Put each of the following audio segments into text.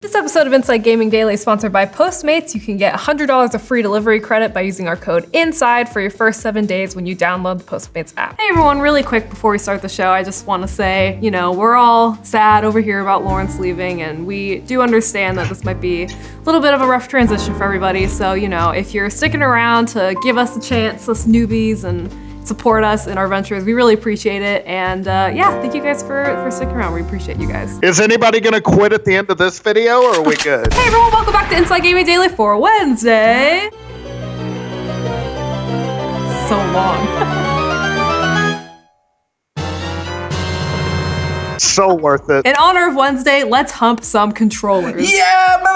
This episode of Inside Gaming Daily is sponsored by Postmates. You can get $100 of free delivery credit by using our code INSIDE for your first 7 days when you download the Postmates app. Hey everyone, really quick before we start the show, I just want to say, we're all sad over here about Lawrence leaving, and we do understand that this might be a little bit of a rough transition for everybody. So, if you're sticking around to give us a chance, us newbies, and support us in our ventures, we really appreciate it. And thank you guys for sticking around. We appreciate you guys. Is anybody gonna quit at the end of this video, or are we good? Hey everyone, welcome back to Inside Gaming Daily for Wednesday. So long. So worth it. In honor of Wednesday, let's hump some controllers. Yeah, baby!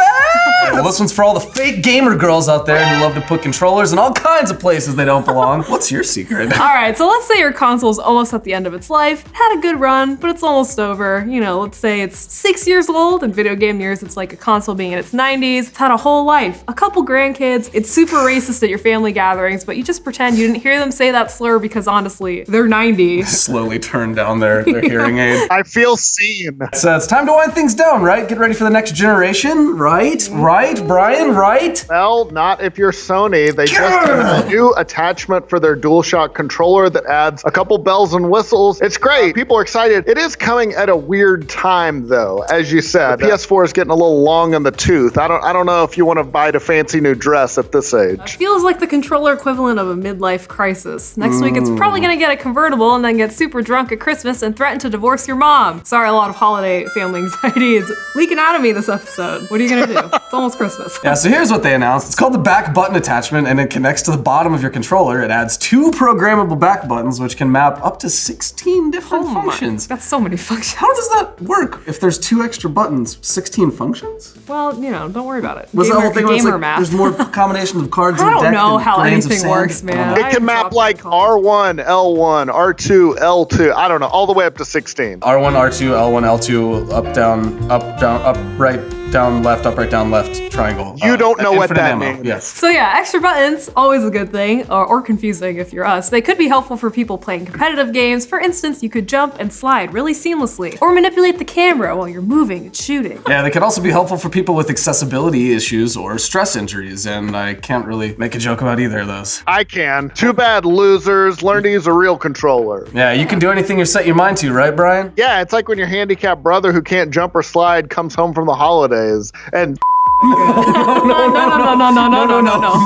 Well, this one's for all the fake gamer girls out there who love to put controllers in all kinds of places they don't belong. What's your secret? All right, so let's say your console's almost at the end of its life. It had a good run, but it's almost over. Let's say it's 6 years old. In video game years, it's like a console being in its 90s. It's had a whole life, a couple grandkids. It's super racist at your family gatherings, but you just pretend you didn't hear them say that slur because honestly, they're 90. Slowly turn down their hearing aid. I feel seen. So it's time to wind things down, right? Get ready for the next generation, right? Right, Brian, right? Well, not if you're Sony. They just have a new attachment for their DualShock controller that adds a couple bells and whistles. It's great. People are excited. It is coming at a weird time, though. As you said, the PS4 is getting a little long in the tooth. I don't know if you want to buy a fancy new dress at this age. It feels like the controller equivalent of a midlife crisis. Next week, it's probably gonna get a convertible and then get super drunk at Christmas and threaten to divorce your mom. Sorry, a lot of holiday family anxiety is leaking out of me this episode. What are you gonna do? It's almost Christmas. Yeah, so here's what they announced. It's called the back button attachment, and it connects to the bottom of your controller. It adds 2 programmable back buttons, which can map up to 16 different functions. That's so many functions. How does that work if there's 2 extra buttons? 16 functions? Well, don't worry about it. Was that whole thing where it's like, math. there's more combinations of cards in I the deck don't know than how grains of anything sand? works, man. It can map like R1, L1, R2, L2. I don't know, all the way up to 16. R1, R2, L1, L2, up, down, up, right, down, left, up, right, down, left, triangle. You don't know what that ammo. means. Yes. So yeah, extra buttons, always a good thing, or confusing if you're us. They could be helpful for people playing competitive games. For instance, you could jump and slide really seamlessly, or manipulate the camera while you're moving and shooting. Yeah, they could also be helpful for people with accessibility issues or stress injuries, and I can't really make a joke about either of those. I can. Too bad, losers. Learn to use a real controller. Yeah, you can do anything you set your mind to, right, Brian? Yeah, it's like when your handicapped brother who can't jump or slide comes home from the holidays and No.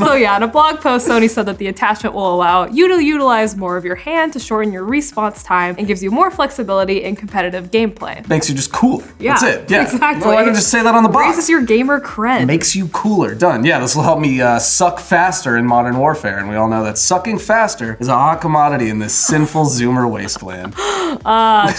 So yeah, in a blog post, Sony said that the attachment will allow you to utilize more of your hand to shorten your response time and gives you more flexibility in competitive gameplay. Makes you just cooler. Yeah, that's it. Yeah, exactly. Why don't just say that on the box? Raises your gamer cred. Makes you cooler. Done. Yeah, this will help me suck faster in Modern Warfare, and we all know that sucking faster is a hot commodity in this sinful Zoomer wasteland.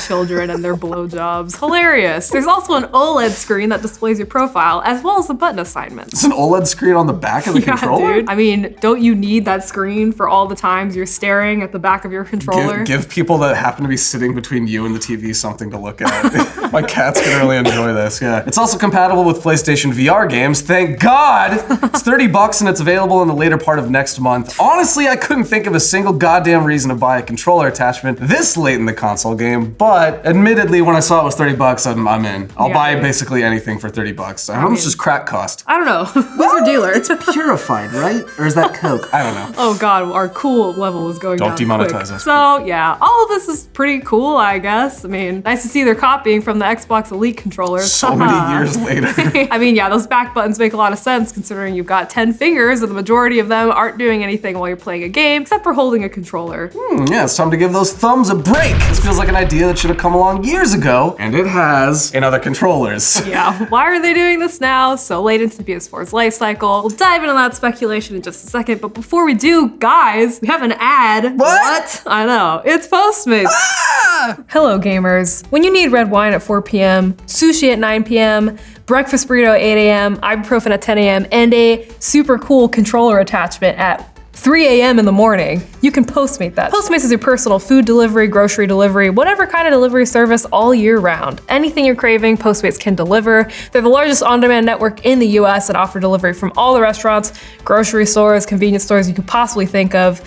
Children and their blowjobs. Hilarious. There's also an OLED screen that displays your profile, as well as the button assignments. It's an OLED screen on the back of the controller? Dude. I mean, don't you need that screen for all the times you're staring at the back of your controller? Give people that happen to be sitting between you and the TV something to look at. My cat's gonna really enjoy this, yeah. It's also compatible with PlayStation VR games, thank God! It's $30 and it's available in the later part of next month. Honestly, I couldn't think of a single goddamn reason to buy a controller attachment this late in the console game, but admittedly, when I saw it was $30, I'm in. I'll buy basically anything for $30. How much does crack cost? I don't know. Who's your dealer? It's purified, right? Or is that Coke? I don't know. Oh God, our cool level is going down. Don't demonetize quick. us. So yeah, all of this is pretty cool, I guess. I mean, nice to see they're copying from the Xbox Elite controllers. So many years later. I mean, yeah, those back buttons make a lot of sense considering you've got 10 fingers and the majority of them aren't doing anything while you're playing a game except for holding a controller. Yeah, it's time to give those thumbs a break. This feels like an idea that should have come along years ago, and it has in other controllers. Yeah, why are they doing this now so late into the PS4's life cycle? We'll dive into that speculation in just a second, but before we do, guys, we have an ad. What? I know, it's Postmates. Hello gamers. When you need red wine at 4 p.m., sushi at 9 p.m., breakfast burrito at 8 a.m., ibuprofen at 10 a.m., and a super cool controller attachment at 3 a.m. in the morning, you can Postmate that. Postmates is your personal food delivery, grocery delivery, whatever kind of delivery service all year round. Anything you're craving, Postmates can deliver. They're the largest on-demand network in the US and offer delivery from all the restaurants, grocery stores, convenience stores you could possibly think of.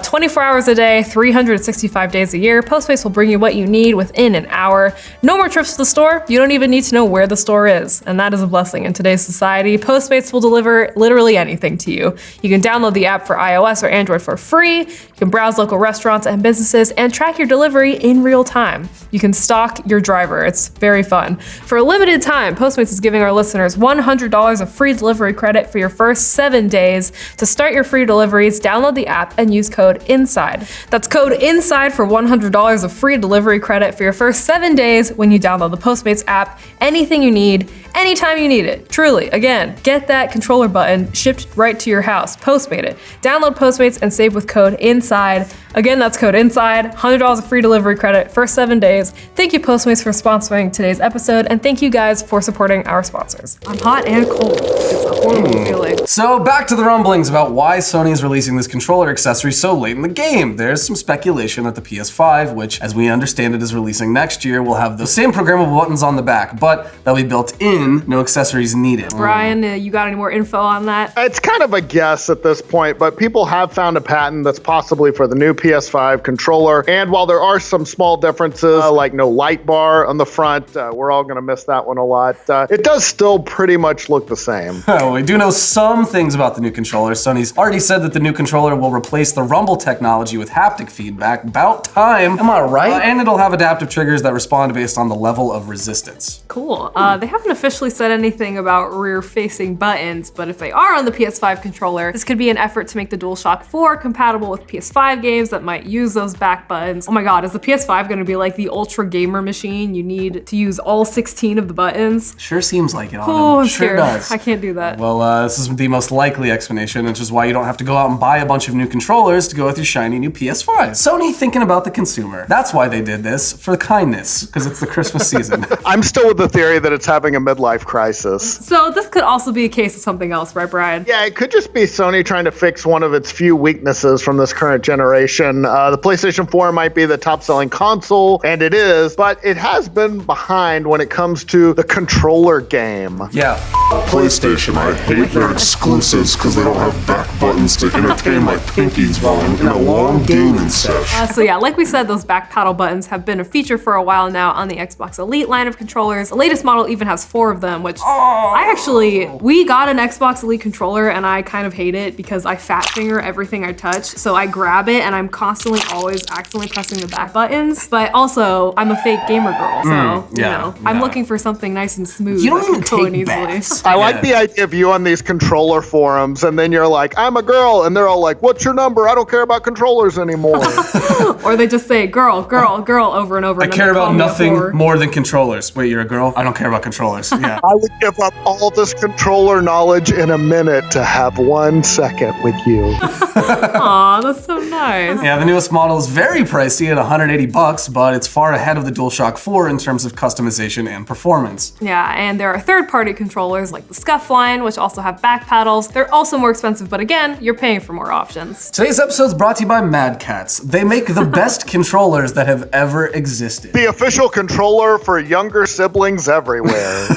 24 hours a day, 365 days a year, Postmates will bring you what you need within an hour. No more trips to the store. You don't even need to know where the store is. And that is a blessing in today's society. Postmates will deliver literally anything to you. You can download the app for iOS or Android for free. You can browse local restaurants and businesses and track your delivery in real time. You can stalk your driver. It's very fun. For a limited time, Postmates is giving our listeners $100 of free delivery credit for your first 7 days. To start your free deliveries, download the app and use code INSIDE. That's code INSIDE for $100 of free delivery credit for your first 7 days when you download the Postmates app. Anything you need, anytime you need it. Truly, again, get that controller button shipped right to your house. Postmate it. Download Postmates and save with code INSIDE. Again, that's code INSIDE, $100 of free delivery credit for 7 days. Thank you, Postmates, for sponsoring today's episode, and thank you guys for supporting our sponsors. I'm hot and cold. It's a horrible feeling. So back to the rumblings about why Sony is releasing this controller accessory so late in the game. There's some speculation that the PS5, which, as we understand it, is releasing next year, will have the same programmable buttons on the back, but they'll be built in, no accessories needed. Brian, you got any more info on that? It's kind of a guess at this point, but people have found a patent that's possibly for the new PS5 controller. And while there are some small differences, like no light bar on the front, we're all going to miss that one a lot. It does still pretty much look the same. Oh, we do know some things about the new controller. Sony's already said that the new controller will replace the rumble technology with haptic feedback. About time, am I right? And it'll have adaptive triggers that respond based on the level of resistance. Cool. They haven't officially said anything about rear-facing buttons, but if they are on the PS5 controller, this could be an effort to make the DualShock 4 compatible with PS5 games that might use those back buttons. Oh my god, is the PS5 gonna be like the ultra gamer machine? You need to use all 16 of the buttons? Sure seems like it on Oh, I'm Sure scared. does. I can't do that. Well, this is the most likely explanation, which is why you don't have to go out and buy a bunch of new controllers to go with your shiny new PS5. Sony thinking about the consumer. That's why they did this, for kindness, because it's the Christmas season. I'm still with the theory that it's having a midlife crisis. So this could also be a case of something else, right, Brian? Yeah, it could just be Sony trying to fix one of its few weaknesses from this current generation. The PlayStation 4 might be the top-selling console, and it is, but it has been behind when it comes to the controller game. Yeah. PlayStation, I hate their exclusives because they don't have back buttons to entertain my pinkies while I'm in a long gaming session. So yeah, like we said, those back paddle buttons have been a feature for a while now on the Xbox Elite line of controllers. The latest model even has 4 of them, which we got an Xbox Elite controller and I kind of hate it because I fat finger everything I touch. So I grab it and I'm constantly always accidentally pressing the back buttons. But also, I'm a fake gamer girl, so you know, I'm looking for something nice and smooth. You don't that even can go in take easily. baths. I like the idea of you on these controller forums, and then you're like, I'm a girl, and they're all like, what's your number? I don't care about controllers anymore. Or they just say girl, girl, girl over and over. I and then care they call about me a nothing whore. more than controllers. Wait, you're a girl? I don't care about controllers. Yeah. I would give up all this controller knowledge in a minute to have 1 second with you. Aw, that's so nice. Yeah, the newest model is very pricey at $180, but it's far ahead of the DualShock 4 in terms of customization and performance. Yeah, and there are third-party controllers like the Scuff line, which also have back paddles. They're also more expensive, but again, you're paying for more options. Today's episode is brought to you by Mad Catz. They make the best controllers that have ever existed. The official controller for younger siblings everywhere.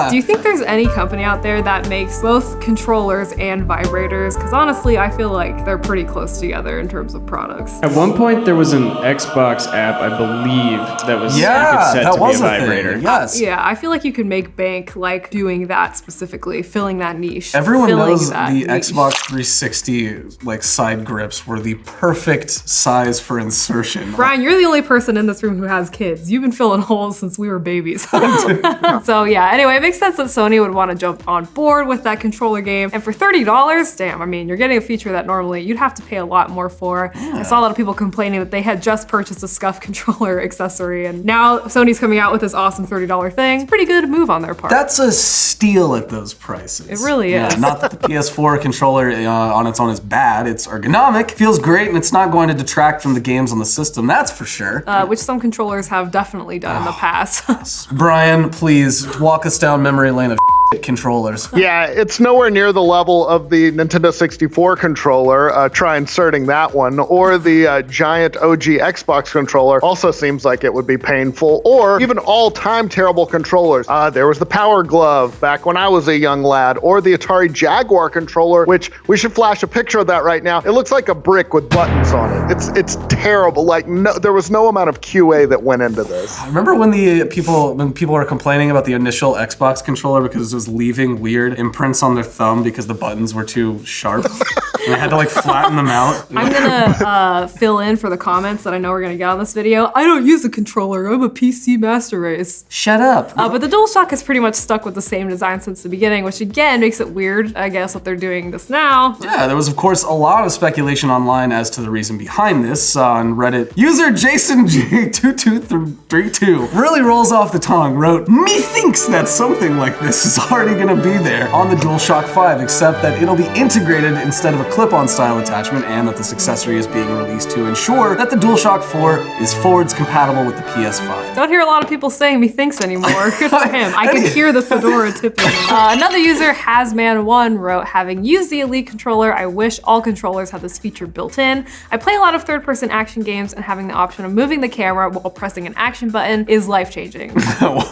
Do you think there's any company out there that makes both controllers and vibrators? Because honestly, I feel like they're pretty close together in terms of products. At one point, there was an Xbox app, I believe, that was you could set that to was be a a vibrator. thing. Yes. Yeah, I feel like you could make bank like doing that specifically, filling that niche. Everyone filling knows that the niche. Xbox 360 like side grips were the perfect size for insertion. Brian, you're the only person in this room who has kids. You've been filling holes since we were babies. So yeah, anyway, it makes sense that Sony would want to jump on board with that controller game. And for $30, damn, I mean, you're getting a feature that normally you'd have to pay a lot more for. I saw a lot of people complaining that they had just purchased a Scuff controller accessory, and now Sony's coming out with this awesome $30 thing. It's a pretty good move on their part. That's a steal at those prices. It really is. Not that the PS4 controller on its own is bad. It's ergonomic, feels great, and it's not going to detract from the games on the system, that's for sure. Which some controllers have definitely done in the past. Brian, please walk us down memory lane of controllers. Yeah, it's nowhere near the level of the Nintendo 64 controller. Try inserting that one. Or the giant OG Xbox controller also seems like it would be painful. Or even all-time terrible controllers. There was the Power Glove back when I was a young lad. Or the Atari Jaguar controller, which we should flash a picture of that right now. It looks like a brick with buttons on it. It's terrible. Like, no, there was no amount of QA that went into this. Remember when people were complaining about the initial Xbox controller because it was leaving weird imprints on their thumb because the buttons were too sharp? And they had to like flatten them out. I'm gonna fill in for the comments that I know we're gonna get on this video. I don't use a controller, I'm a PC master race. Shut up. But the DualShock has pretty much stuck with the same design since the beginning, which again makes it weird, I guess, that they're doing this now. Yeah, there was of course a lot of speculation online as to the reason behind this. On Reddit, user JasonJ2232 really rolls off the tongue, wrote, "Methinks that something like this is already gonna be there on the DualShock 5, except that it'll be integrated instead of a clip-on style attachment, and that this accessory is being released to ensure that the DualShock 4 is forwards compatible with the PS5. Don't hear a lot of people saying methinks anymore. Good for him. I can hear the fedora tipping. Another user, Hasman1, wrote, having used the Elite controller, I wish all controllers had this feature built in. I play a lot of third-person action games, and having the option of moving the camera while pressing an action button is life-changing.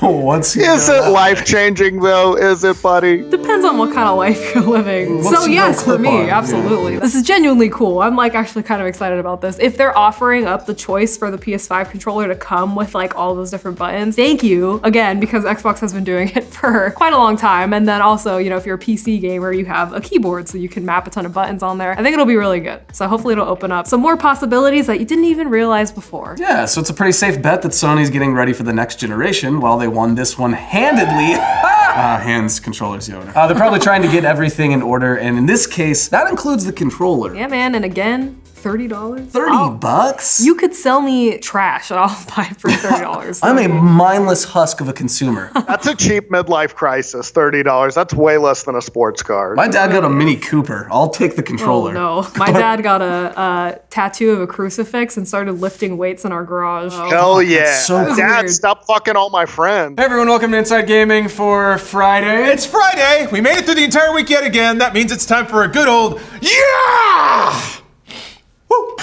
Once you Is it life-changing though? Is it, buddy? Depends on what kind of life you're living. Once So you yes, go for me, clip-on, absolutely. yeah. This is genuinely cool. I'm like actually kind of excited about this. If they're offering up the choice for the PS5 controller to come with like all those different buttons, thank you. Again, because Xbox has been doing it for quite a long time. And then also, you know, if you're a PC gamer, you have a keyboard so you can map a ton of buttons on there. I think it'll be really good. So hopefully it'll open up some more possibilities that you didn't even realize before. Yeah, so it's a pretty safe bet that Sony's getting ready for the next generation while they won this one handedly. Hands, controllers, Yoda. They're probably trying to get everything in order, and in this case, that includes the controller. Yeah, man. And again, $30? 30 bucks? You could sell me trash and I'll buy it for $30. I'm a mindless husk of a consumer. That's a cheap midlife crisis, $30. That's way less than a sports car. My dad got a Mini Cooper. I'll take the Oh controller. no. My dad got a tattoo of a crucifix and started lifting weights in our garage. Hell yeah. so Dad, weird. stop fucking all my friends. Hey everyone, welcome to Inside Gaming for Friday. It's Friday. We made it through the entire week yet again. That means it's time for a good old yeah! Woo!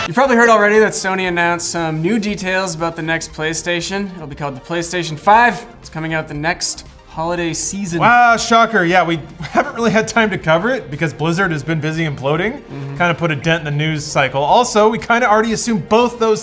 You've probably heard already that Sony announced some new details about the next PlayStation. It'll be called the PlayStation 5. It's coming out the next holiday season. Wow, shocker. Yeah, we haven't really had time to cover it because Blizzard has been busy imploding. Kind of put a dent in the news cycle. Also, we kind of already assumed both those